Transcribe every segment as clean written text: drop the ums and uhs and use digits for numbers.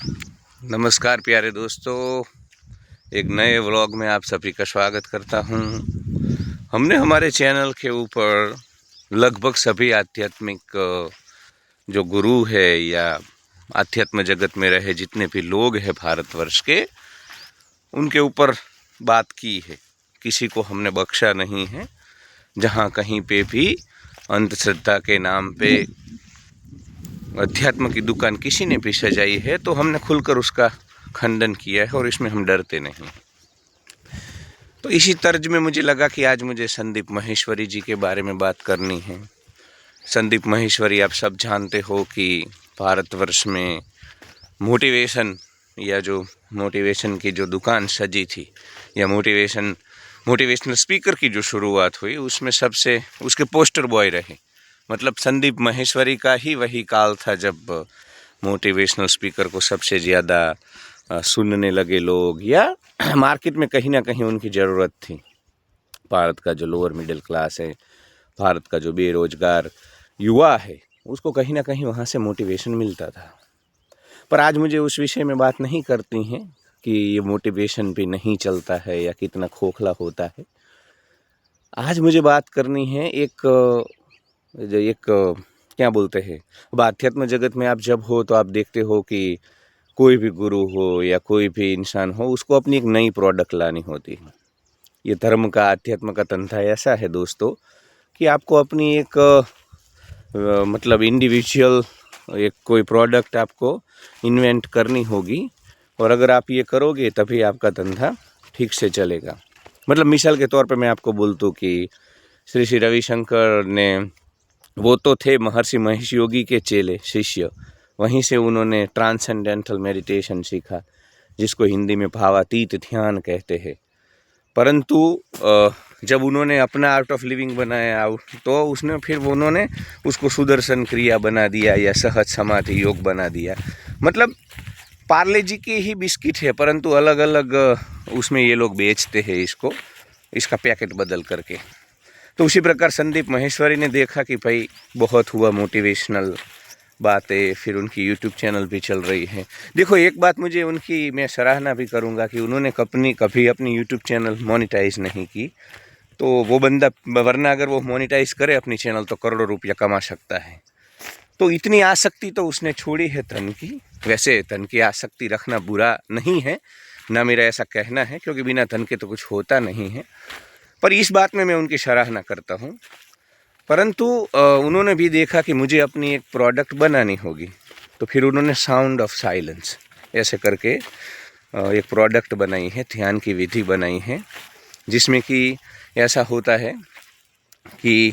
नमस्कार प्यारे दोस्तों, एक नए व्लॉग में आप सभी का स्वागत करता हूं। हमने हमारे चैनल के ऊपर लगभग सभी आध्यात्मिक जो गुरु है या आध्यात्म जगत में रहे जितने भी लोग हैं भारतवर्ष के, उनके ऊपर बात की है। किसी को हमने बख्शा नहीं है। जहां कहीं पे भी अंधश्रद्धा के नाम पे अध्यात्म की दुकान किसी ने भी सजाई है तो हमने खुलकर उसका खंडन किया है और इसमें हम डरते नहीं। तो इसी तर्ज में मुझे लगा कि आज मुझे संदीप माहेश्वरी जी के बारे में बात करनी है। संदीप माहेश्वरी आप सब जानते हो कि भारतवर्ष में मोटिवेशन या जो मोटिवेशन की जो दुकान सजी थी या मोटिवेशनल स्पीकर की जो शुरुआत हुई उसमें सबसे उसके पोस्टर बॉय रहे। मतलब संदीप माहेश्वरी का ही वही काल था जब मोटिवेशनल स्पीकर को सबसे ज़्यादा सुनने लगे लोग, या मार्केट में कहीं ना कहीं उनकी ज़रूरत थी। भारत का जो लोअर मिडिल क्लास है, भारत का जो बेरोजगार युवा है, उसको कहीं ना कहीं वहाँ से मोटिवेशन मिलता था। पर आज मुझे उस विषय में बात नहीं करती हैं कि ये मोटिवेशन भी नहीं चलता है या कितना खोखला होता है। आज मुझे बात करनी है एक क्या बोलते हैं, अब आध्यात्म जगत में आप जब हो तो आप देखते हो कि कोई भी गुरु हो या कोई भी इंसान हो, उसको अपनी एक नई प्रोडक्ट लानी होती है। ये धर्म का, अध्यात्म का धंधा ऐसा है दोस्तों कि आपको अपनी एक मतलब इंडिविजुअल एक कोई प्रोडक्ट आपको इन्वेंट करनी होगी, और अगर आप ये करोगे तभी आपका धंधा ठीक से चलेगा। मतलब मिसाल के तौर पे मैं आपको बोलता हूँ कि श्री रविशंकर ने, वो तो थे महर्षि महेश योगी के चेले शिष्य, वहीं से उन्होंने ट्रांसेंडेंटल मेडिटेशन सीखा, जिसको हिंदी में भावातीत ध्यान कहते हैं। परंतु जब उन्होंने अपना आर्ट ऑफ लिविंग बनाया तो उन्होंने उसको सुदर्शन क्रिया बना दिया या सहज समाधि योग बना दिया। मतलब पार्ले जी के ही बिस्किट है, परंतु अलग अलग उसमें ये लोग बेचते हैं इसका पैकेट बदल करके। तो उसी प्रकार संदीप माहेश्वरी ने देखा कि भाई बहुत हुआ मोटिवेशनल बातें, फिर उनकी यूट्यूब चैनल भी चल रही है। देखो, एक बात मुझे उनकी मैं सराहना भी करूंगा कि उन्होंने कभी अपनी यूट्यूब चैनल मोनेटाइज नहीं की। तो वो बंदा, वरना अगर वो मोनेटाइज करे अपनी चैनल तो करोड़ों रुपया कमा सकता है। तो इतनी आसक्ति तो उसने छोड़ी है धन की। वैसे धन की आसक्ति रखना बुरा नहीं है, ना मेरा ऐसा कहना है, क्योंकि बिना धन के तो कुछ होता नहीं है। पर इस बात में मैं उनकी सराहना करता हूँ। परंतु उन्होंने भी देखा कि मुझे अपनी एक प्रोडक्ट बनानी होगी, तो फिर उन्होंने साउंड ऑफ साइलेंस ऐसे करके एक प्रोडक्ट बनाई है, ध्यान की विधि बनाई है, जिसमें कि ऐसा होता है कि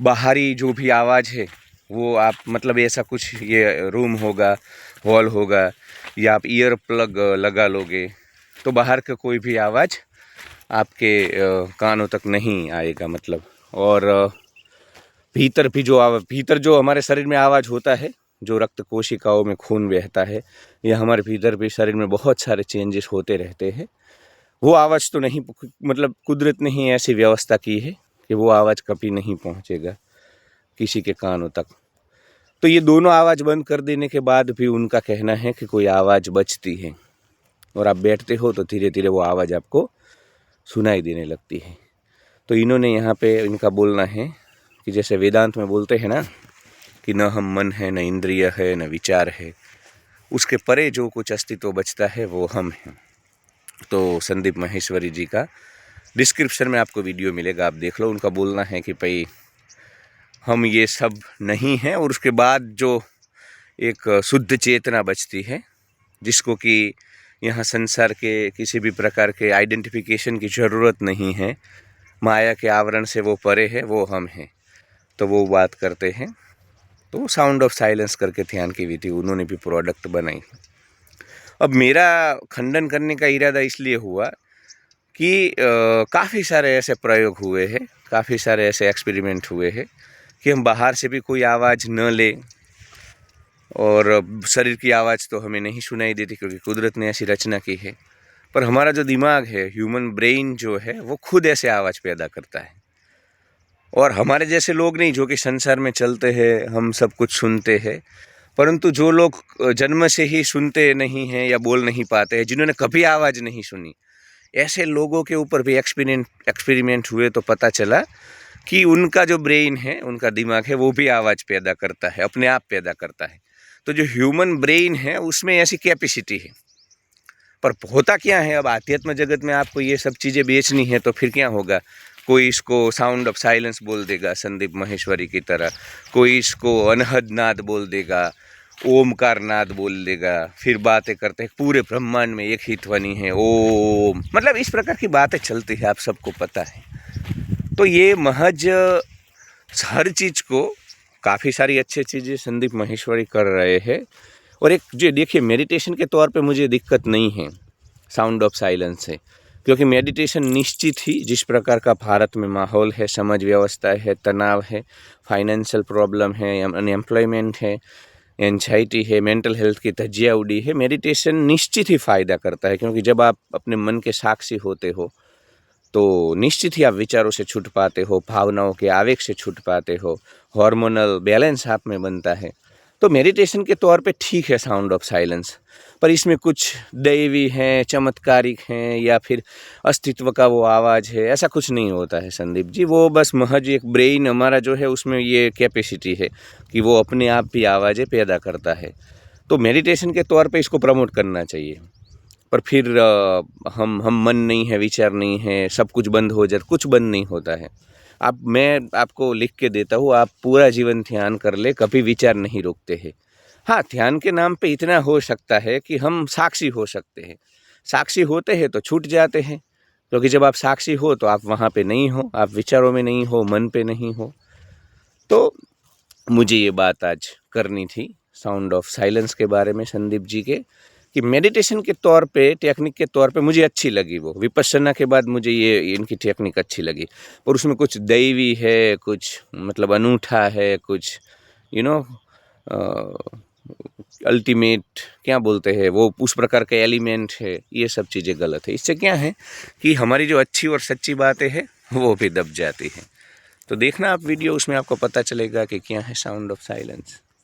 बाहरी जो भी आवाज़ है वो आप, मतलब ऐसा कुछ ये रूम होगा, हॉल होगा, या आप ईयर प्लग लगा लोगे तो बाहर का कोई भी आवाज़ आपके कानों तक नहीं आएगा। मतलब, और भीतर जो हमारे शरीर में आवाज़ होता है, जो रक्त कोशिकाओं में खून बहता है, या हमारे भीतर भी शरीर में बहुत सारे चेंजेस होते रहते हैं, वो आवाज़ तो नहीं, मतलब कुदरत ने ही ऐसी व्यवस्था की है कि वो आवाज़ कभी नहीं पहुंचेगा किसी के कानों तक। तो ये दोनों आवाज़ बंद कर देने के बाद भी उनका कहना है कि कोई आवाज़ बचती है, और आप बैठते हो तो धीरे धीरे वो आवाज़ आपको सुनाई देने लगती है। तो इन्होंने यहाँ पे इनका बोलना है कि जैसे वेदांत में बोलते हैं ना कि न हम मन है, न इंद्रिय है, न विचार है, उसके परे जो कुछ अस्तित्व बचता है वो हम हैं। तो संदीप माहेश्वरी जी का डिस्क्रिप्शन में आपको वीडियो मिलेगा, आप देख लो। उनका बोलना है कि भाई हम ये सब नहीं हैं, और उसके बाद जो एक शुद्ध चेतना बचती है, जिसको कि यहाँ संसार के किसी भी प्रकार के आइडेंटिफिकेशन की ज़रूरत नहीं है, माया के आवरण से वो परे है, वो हम हैं। तो वो बात करते हैं। तो साउंड ऑफ साइलेंस करके ध्यान की विधि उन्होंने भी प्रोडक्ट बनाई। अब मेरा खंडन करने का इरादा इसलिए हुआ कि काफ़ी सारे ऐसे प्रयोग हुए हैं, काफ़ी सारे ऐसे एक्सपेरिमेंट हुए हैं कि हम बाहर से भी कोई आवाज़ न लें, और शरीर की आवाज़ तो हमें नहीं सुनाई देती क्योंकि कुदरत ने ऐसी रचना की है। पर हमारा जो दिमाग है, ह्यूमन ब्रेन जो है, वो खुद ऐसे आवाज़ पैदा करता है। और हमारे जैसे लोग नहीं जो कि संसार में चलते हैं, हम सब कुछ सुनते हैं, परंतु जो लोग जन्म से ही सुनते नहीं हैं या बोल नहीं पाते हैं, जिन्होंने कभी आवाज़ नहीं सुनी, ऐसे लोगों के ऊपर भी एक्सपेरिमेंट हुए तो पता चला कि उनका जो ब्रेन है, उनका दिमाग है, वो भी आवाज़ पैदा करता है, अपने आप पैदा करता है। तो जो ह्यूमन ब्रेन है उसमें ऐसी कैपेसिटी है। पर होता क्या है, अब आध्यात्म जगत में आपको ये सब चीज़ें बेचनी है तो फिर क्या होगा, कोई इसको साउंड ऑफ साइलेंस बोल देगा संदीप माहेश्वरी की तरह, कोई इसको अनहद नाद बोल देगा, ओमकार नाद बोल देगा, फिर बातें करते हैं पूरे ब्रह्मांड में एक ही ध्वनि है ओम, मतलब इस प्रकार की बातें चलती है, आप सबको पता है। तो ये महज हर चीज़ को, काफ़ी सारी अच्छी चीज़ें संदीप माहेश्वरी कर रहे हैं। और एक जो देखिए, मेडिटेशन के तौर पे मुझे दिक्कत नहीं है साउंड ऑफ साइलेंस से, क्योंकि मेडिटेशन निश्चित ही जिस प्रकार का भारत में माहौल है, समाज व्यवस्था है, तनाव है, फाइनेंशियल प्रॉब्लम है, अनएम्प्लॉयमेंट है, एंजाइटी है, मेंटल हेल्थ की धज्जियाँ उड़ी है, मेडिटेशन निश्चित ही फ़ायदा करता है। क्योंकि जब आप अपने मन के साक्षी होते हो तो निश्चित ही आप विचारों से छूट पाते हो, भावनाओं के आवेग से छूट पाते हो, हार्मोनल बैलेंस आप में बनता है। तो मेडिटेशन के तौर पे ठीक है साउंड ऑफ साइलेंस, पर इसमें कुछ दैवी हैं, चमत्कारिक हैं, या फिर अस्तित्व का वो आवाज़ है, ऐसा कुछ नहीं होता है संदीप जी। वो बस महज एक ब्रेन हमारा जो है उसमें ये कैपेसिटी है कि वो अपने आप भी आवाज़ें पैदा करता है। तो मेडिटेशन के तौर पे इसको प्रमोट करना चाहिए। पर फिर हम मन नहीं है, विचार नहीं है, सब कुछ बंद हो जाए, कुछ बंद नहीं होता है। मैं आपको लिख के देता हूँ, आप पूरा जीवन ध्यान कर ले, कभी विचार नहीं रोकते हैं। हाँ, ध्यान के नाम पे इतना हो सकता है कि हम साक्षी हो सकते हैं। साक्षी होते हैं तो छूट जाते हैं, क्योंकि जब आप साक्षी हो तो आप वहाँ पे नहीं हो, आप विचारों में नहीं हो, मन पे नहीं हो। तो मुझे ये बात आज करनी थी साउंड ऑफ साइलेंस के बारे में संदीप जी के, कि मेडिटेशन के तौर पे, टेक्निक के तौर पे मुझे अच्छी लगी वो। विपश्यना के बाद मुझे ये इनकी टेक्निक अच्छी लगी, और उसमें कुछ दैवी है, कुछ मतलब अनूठा है, कुछ अल्टीमेट क्या बोलते हैं वो, उस प्रकार के एलिमेंट है। ये सब चीज़ें गलत है। इससे क्या है कि हमारी जो अच्छी और सच्ची बातें हैं वो भी दब जाती हैं। तो देखना आप वीडियो, उसमें आपको पता चलेगा कि क्या है साउंड ऑफ साइलेंस।